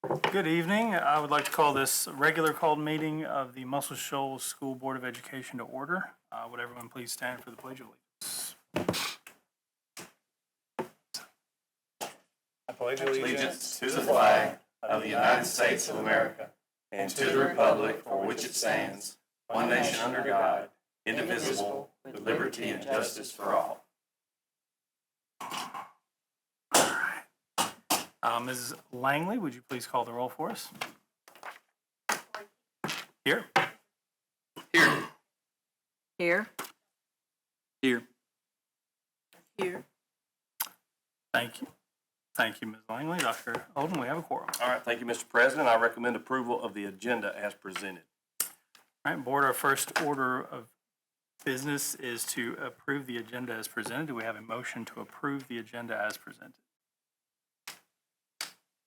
Good evening. I would like to call this regular called meeting of the Muscle Shoals School Board of Education to order. Would everyone please stand for the Pledge of Allegiance? I pledge allegiance to the flag of the United States of America and to the republic for which it stands, one nation under God, indivisible, with liberty and justice for all. Mrs. Langley, would you please call the roll for us? Here. Here. Here. Here. Here. Thank you. Thank you, Ms. Langley. Dr. Holden, we have a quorum. All right, thank you, Mr. President. I recommend approval of the agenda as presented. All right, Board, our first order of business is to approve the agenda as presented. Do we have a motion to approve the agenda as presented?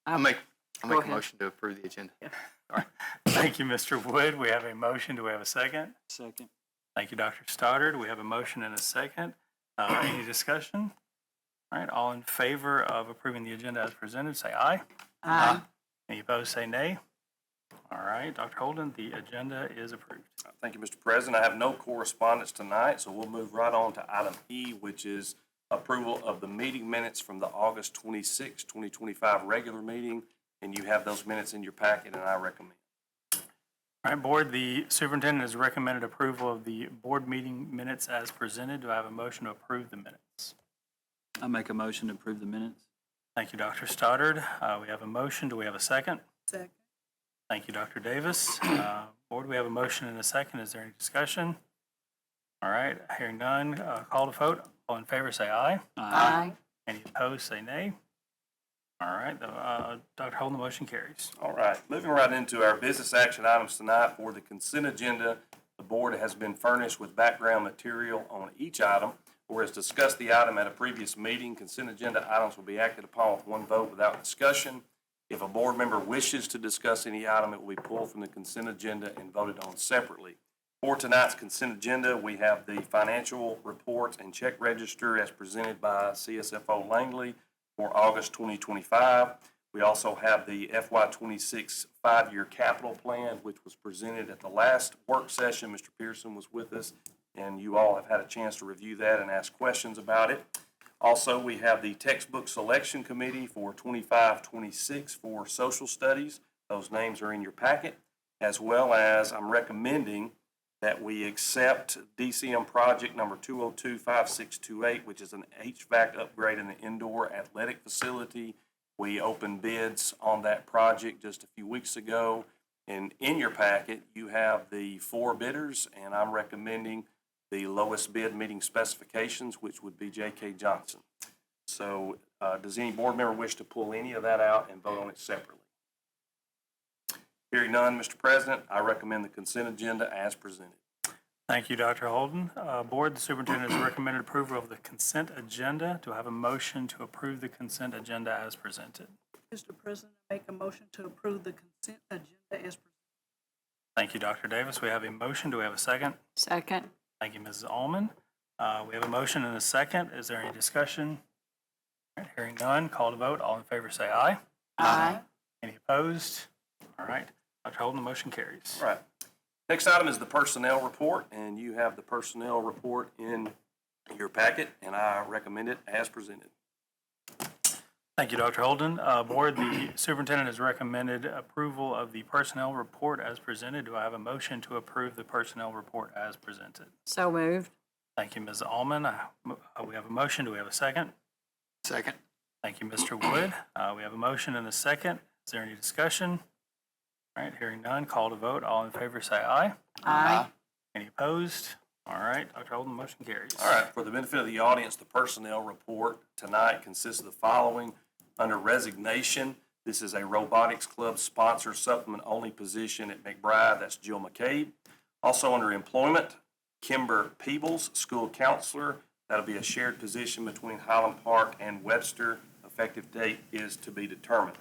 I'll make a ahead. motion to approve the agenda. All right. Thank you, Mr. Wood. We have a motion. Do we have a second? Second. Thank you, Dr. Stoddard. We have a motion and a second. Any discussion? All right, all in favor of approving the agenda as presented, say aye. Aye. Any opposed, say nay. All right, Dr. Holden, the agenda is approved. Thank you, Mr. President. I have no correspondence tonight, so we'll move right on to item E, which is approval of the meeting minutes from the August 26, 2025 regular meeting, and you have those minutes in your packet, and I recommend. All right, Board, the superintendent has recommended approval of the board meeting minutes as presented. Do I have a motion to approve the minutes? I'll make a motion to approve the minutes. Thank you, Dr. Stoddard. We have a motion. Do we have a second? Second. Thank you, Dr. Davis. Board, we have a motion and a second. Is there any discussion? All right, hearing none, call to vote. All in favor, say aye. Aye. Any opposed, say nay. All right, Dr. Holden, the motion carries. All right, moving right into our business action items tonight for the consent agenda. The board has been furnished with background material on each item. Or as discussed the item at a previous meeting, consent agenda items will be acted upon with one vote without discussion. If a board member wishes to discuss any item, it will be pulled from the consent agenda and voted on separately. For tonight's consent agenda, we have the financial report and check register as presented by CSFO Langley for August 2025. We also have the FY26 5-year capital plan, which was presented at the last work session. Mr. Pearson was with us, and you all have had a chance to review that and ask questions about it. Also, we have the textbook selection committee for 25-26 for social studies. Those names are in your packet, as well as I'm recommending that we accept DCM project number 2025628, which is an HVAC upgrade in the indoor athletic facility. We opened bids on that project just a few weeks ago, and in your packet, you have the 4 bidders, and I'm recommending the lowest bid meeting specifications, which would be J.K. Johnson. So does any board member wish to pull any of that out and vote on it separately? Hearing none, Mr. President, I recommend the consent agenda as presented. Thank you, Dr. Holden. Board, the superintendent has recommended approval of the consent agenda. Do I have a motion to approve the consent agenda as presented? Mr. President, I make a motion to approve the consent agenda as presented. Thank you, Dr. Davis. We have a motion. Do we have a second? Second. Thank you, Mrs. Allman. We have a motion and a second. Is there any discussion? All right, hearing none, call to vote. All in favor say aye. Aye. Any opposed? All right, Dr. Holden, the motion carries. All right. Next item is the personnel report, and you have the personnel report in your packet, and I recommend it as presented. Thank you, Dr. Holden. Board, the superintendent has recommended approval of the personnel report as presented. Do I have a motion to approve the personnel report as presented? So moved. Thank you, Ms. Allman. We have a motion. Do we have a second? Second. Thank you, Mr. Wood. We have a motion and a second. Is there any discussion? All right, hearing none, call to vote. All in favor say aye. Aye. Any opposed? All right, Dr. Holden, motion carries. All right, for the benefit of the audience, the personnel report tonight consists of the following. Under resignation, this is a robotics club sponsor supplement only position at McBride. That's Jill McCabe. Also under employment, Kimber Peebles, school counselor. That'll be a shared position between Highland Park and Webster. Effective date is to be determined.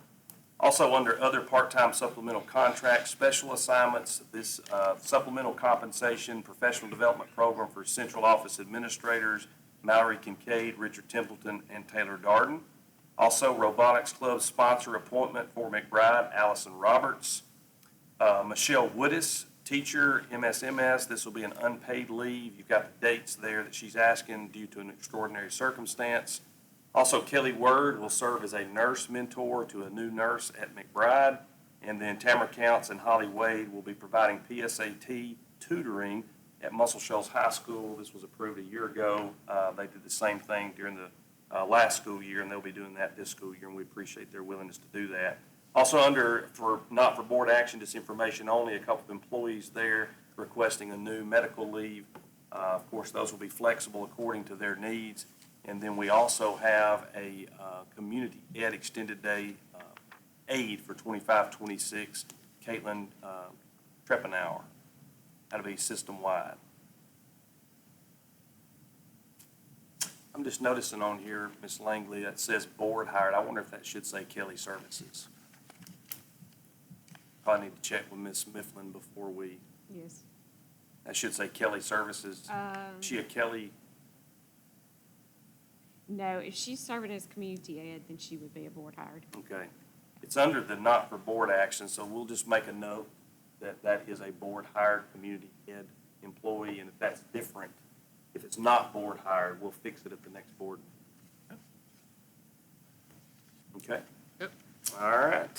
Also under other part-time supplemental contracts, special assignments, this supplemental compensation professional development program for central office administrators, Mallory Kincaid, Richard Templeton, and Taylor Darden. Also, Robotics Club sponsor appointment for McBride, Allison Roberts. Michelle Woodis, teacher, MSMS. This will be an unpaid leave. You've got the dates there that she's asking due to an extraordinary circumstance. Also, Kelly Word will serve as a nurse mentor to a new nurse at McBride. And then Tamara Counts and Holly Wade will be providing PSAT tutoring at Muscle Shoals High School. This was approved a year ago. They did the same thing during the last school year, and they'll be doing that this school year, and we appreciate their willingness to do that. Also not for board action, just information only, a couple of employees there requesting a new medical leave. Of course, those will be flexible according to their needs. And then we also have a community ed extended day aide for 25-26, Caitlin Treppenauer. That'll be system-wide. I'm just noticing on here, Ms. Langley, that says board hired. I wonder if that should say Kelly Services. Probably need to check with Ms. Mifflin before we, Yes. that should say Kelly Services. Is she a Kelly? No, if she's serving as community ed, then she would be a board hired. Okay. It's under the not for board action, so we'll just make a note that that is a board hired community ed employee, and if that's different, if it's not board hired, we'll fix it at the next board. Okay? Yep. All right.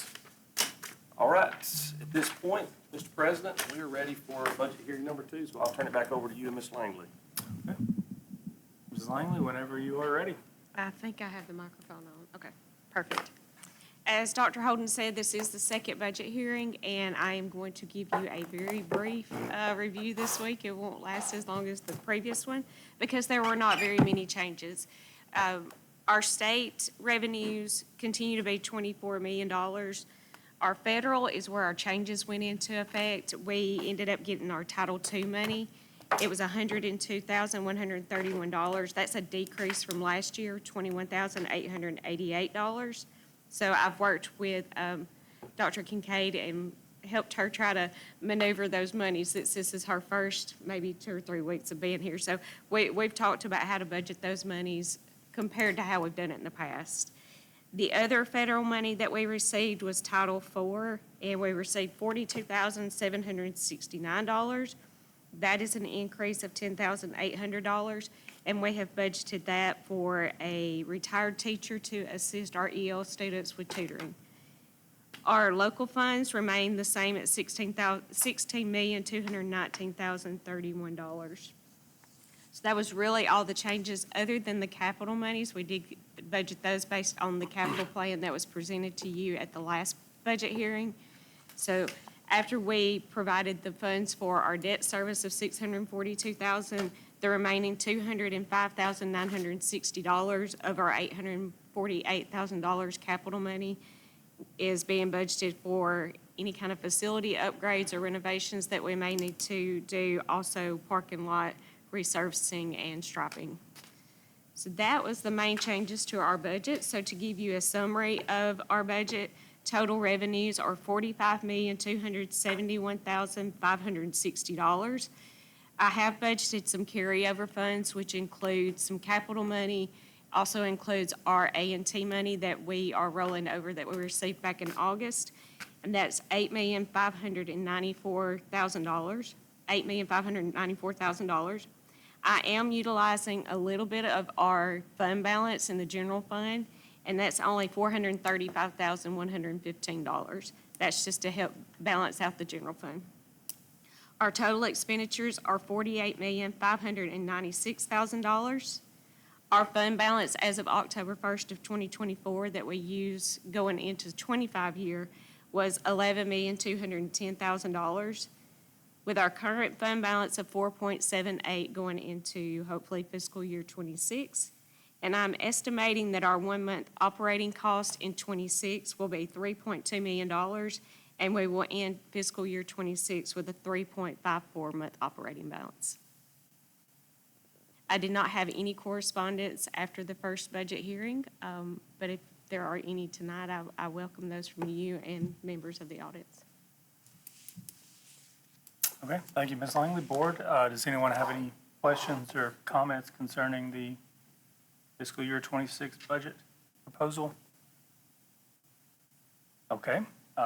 All right. At this point, Mr. President, we are ready for budget hearing number 2, so I'll turn it back over to you and Ms. Langley. Mrs. Langley, whenever you are ready. I think I have the microphone on. Okay, perfect. As Dr. Holden said, this is the second budget hearing, and I am going to give you a very brief review this week. It won't last as long as the previous one because there were not very many changes. Our state revenues continue to be $24 million. Our federal is where our changes went into effect. We ended up getting our Title II money. It was $102,131. That's a decrease from last year, $21,888. So I've worked with Dr. Kincaid and helped her try to maneuver those monies since this is her first maybe 2 or 3 weeks of being here. So we've talked about how to budget those monies compared to how we've done it in the past. The other federal money that we received was Title IV, and we received $42,769. That is an increase of $10,800, and we have budgeted that for a retired teacher to assist our EL students with tutoring. Our local funds remain the same at $16,219,031. So that was really all the changes, other than the capital monies. We did budget those based on the capital plan that was presented to you at the last budget hearing. So after we provided the funds for our debt service of $642,000, the remaining $205,960 of our $848,000 capital money is being budgeted for any kind of facility upgrades or renovations that we may need to do, also parking lot resurfacing and striping. So that was the main changes to our budget. So to give you a summary of our budget, total revenues are $45,271,560. I have budgeted some carryover funds, which include some capital money, also includes our A&T money that we are rolling over that we received back in August, and that's $8,594,000. $8,594,000. I am utilizing a little bit of our fund balance in the general fund, and that's only $435,115. That's just to help balance out the general fund. Our total expenditures are $48,596,000. Our fund balance as of October 1st of 2024 that we use going into the 25 year was $11,210,000. With our current fund balance of 4.78 going into hopefully fiscal year 26. And I'm estimating that our 1 month operating cost in 26 will be $3.2 million, and we will end fiscal year 26 with a 3.54 month operating balance. I did not have any correspondence after the first budget hearing, but if there are any tonight, I welcome those from you and members of the audience. Okay, thank you, Ms. Langley. Board, does anyone have any questions or comments concerning the fiscal year 26 budget proposal? Okay,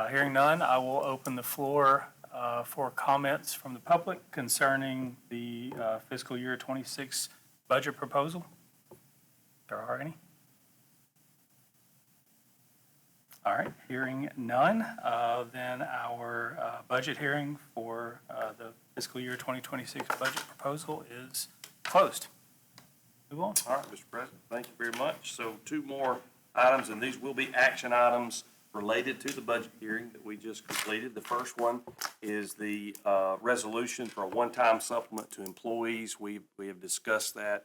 hearing none, I will open the floor for comments from the public concerning the fiscal year 26 budget proposal. If there are any. All right, hearing none, then our budget hearing for the fiscal year 2026 budget proposal is closed. Move on. All right, Mr. President, thank you very much. So 2 more items, and these will be action items related to the budget hearing that we just completed. The first one is the resolution for a one-time supplement to employees. We have discussed that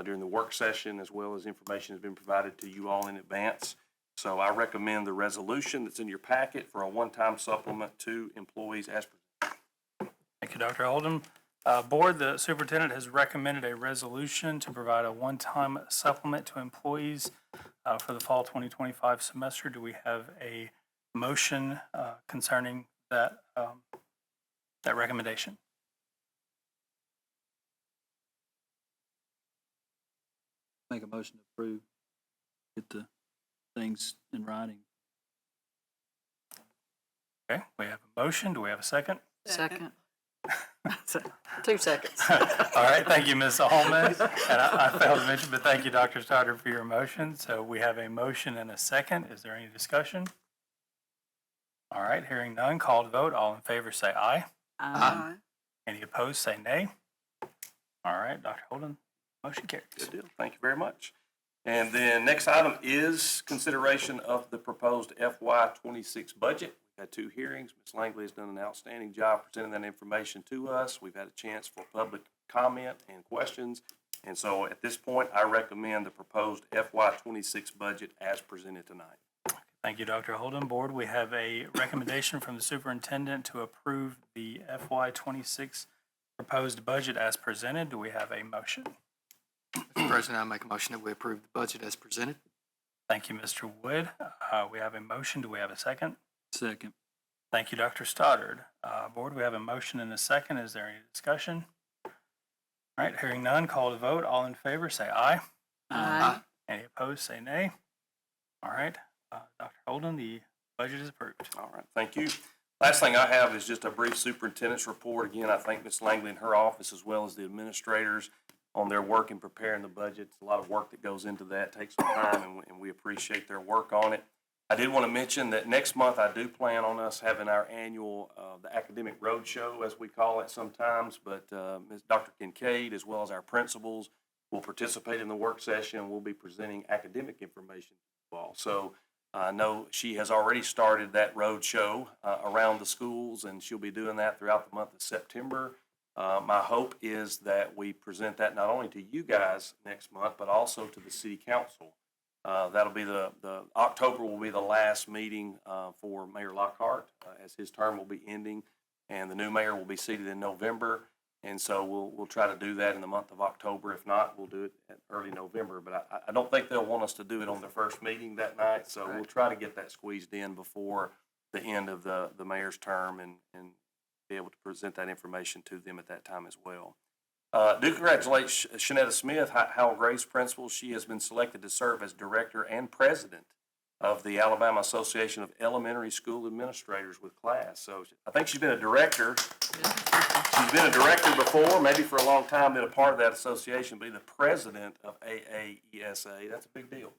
during the work session, as well as information has been provided to you all in advance. So I recommend the resolution that's in your packet for a one-time supplement to employees as presented. Thank you, Dr. Oldham. Board, the superintendent has recommended a resolution to provide a one-time supplement to employees for the fall 2025 semester. Do we have a motion concerning that, that recommendation? Make a motion to approve. Get the things in writing. Okay, we have a motion. Do we have a second? Second. 2 seconds. All right, thank you, Ms. Holman. And I failed to mention, but thank you, Dr. Stoddard, for your motion. So we have a motion and a second. Is there any discussion? All right, hearing none, call to vote. All in favor say aye. Aye. Any opposed say nay. All right, Dr. Holden, motion carries. Good deal. Thank you very much. And then next item is consideration of the proposed FY 26 budget. We've had 2 hearings. Ms. Langley has done an outstanding job presenting that information to us. We've had a chance for public comment and questions. And so at this point, I recommend the proposed FY 26 budget as presented tonight. Thank you, Dr. Holden. Board, we have a recommendation from the superintendent to approve the FY 26 proposed budget as presented. Do we have a motion? Mr. President, I make a motion that we approve the budget as presented. Thank you, Mr. Wood. We have a motion. Do we have a second? Second. Thank you, Dr. Stoddard. Board, we have a motion and a second. Is there any discussion? All right, hearing none, call to vote. All in favor, say aye. Aye. Any opposed, say nay. All right, Dr. Holden, the budget is approved. All right, thank you. Last thing I have is just a brief superintendent's report. Again, I thank Ms. Langley and her office, as well as the administrators, on their work in preparing the budget. It's a lot of work that goes into that, takes some time, and we appreciate their work on it. I did want to mention that next month I do plan on us having our annual, the academic roadshow, as we call it sometimes, but Ms. Dr. Kincaid, as well as our principals, will participate in the work session. We'll be presenting academic information to you all. So I know she has already started that roadshow around the schools, and she'll be doing that throughout the month of September. My hope is that we present that not only to you guys next month, but also to the city council. That'll be the October will be the last meeting for Mayor Lockhart, as his term will be ending, and the new mayor will be seated in November. And so we'll try to do that in the month of October. If not, we'll do it at early November. But I don't think they'll want us to do it on their first meeting that night, so we'll try to get that squeezed in before the end of the mayor's term and be able to present that information to them at that time as well. Do congratulate Shanetta Smith, Howell Grace principal. She has been selected to serve as director and president of the Alabama Association of Elementary School Administrators with class. So I think she's been a director. She's been a director before, maybe for a long time, been a part of that association, be the president of AAESA. That's a big deal.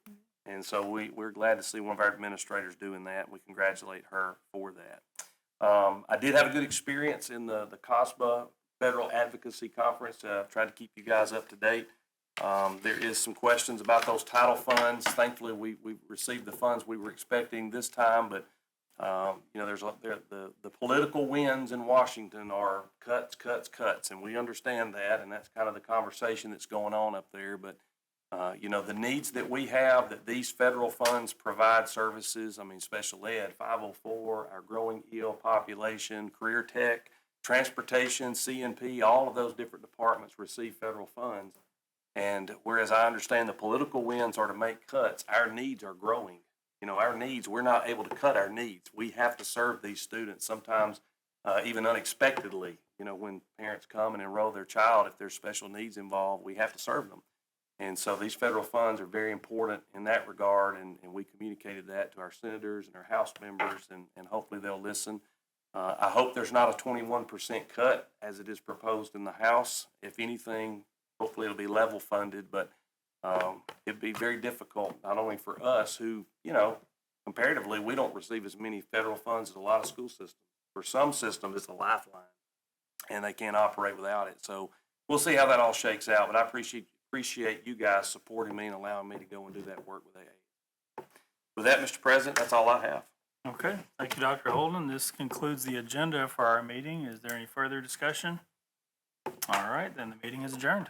And so we're glad to see one of our administrators doing that. We congratulate her for that. I did have a good experience in the COSBA Federal Advocacy Conference. Tried to keep you guys up to date. There is some questions about those title funds. Thankfully, we received the funds we were expecting this time, but you know, the political winds in Washington are cuts, and we understand that, and that's kind of the conversation that's going on up there. But you know, the needs that we have, that these federal funds provide services. I mean, special ed, 504, our growing EL population, career tech, transportation, CNP, all of those different departments receive federal funds. And whereas I understand the political winds are to make cuts, our needs are growing. You know, our needs, we're not able to cut our needs. We have to serve these students, sometimes even unexpectedly. You know, when parents come and enroll their child, if there's special needs involved, we have to serve them. And so these federal funds are very important in that regard, and we communicated that to our senators and our House members, and hopefully they'll listen. I hope there's not a 21% cut as it is proposed in the House. If anything, hopefully it'll be level funded, but it'd be very difficult, not only for us who, comparatively, we don't receive as many federal funds as a lot of school systems. For some systems, it's a lifeline, and they can't operate without it. So we'll see how that all shakes out, but I appreciate you guys supporting me and allowing me to go and do that work with AA. With that, Mr. President, that's all I have. Okay, thank you, Dr. Holden. This concludes the agenda for our meeting. Is there any further discussion? All right, then the meeting is adjourned.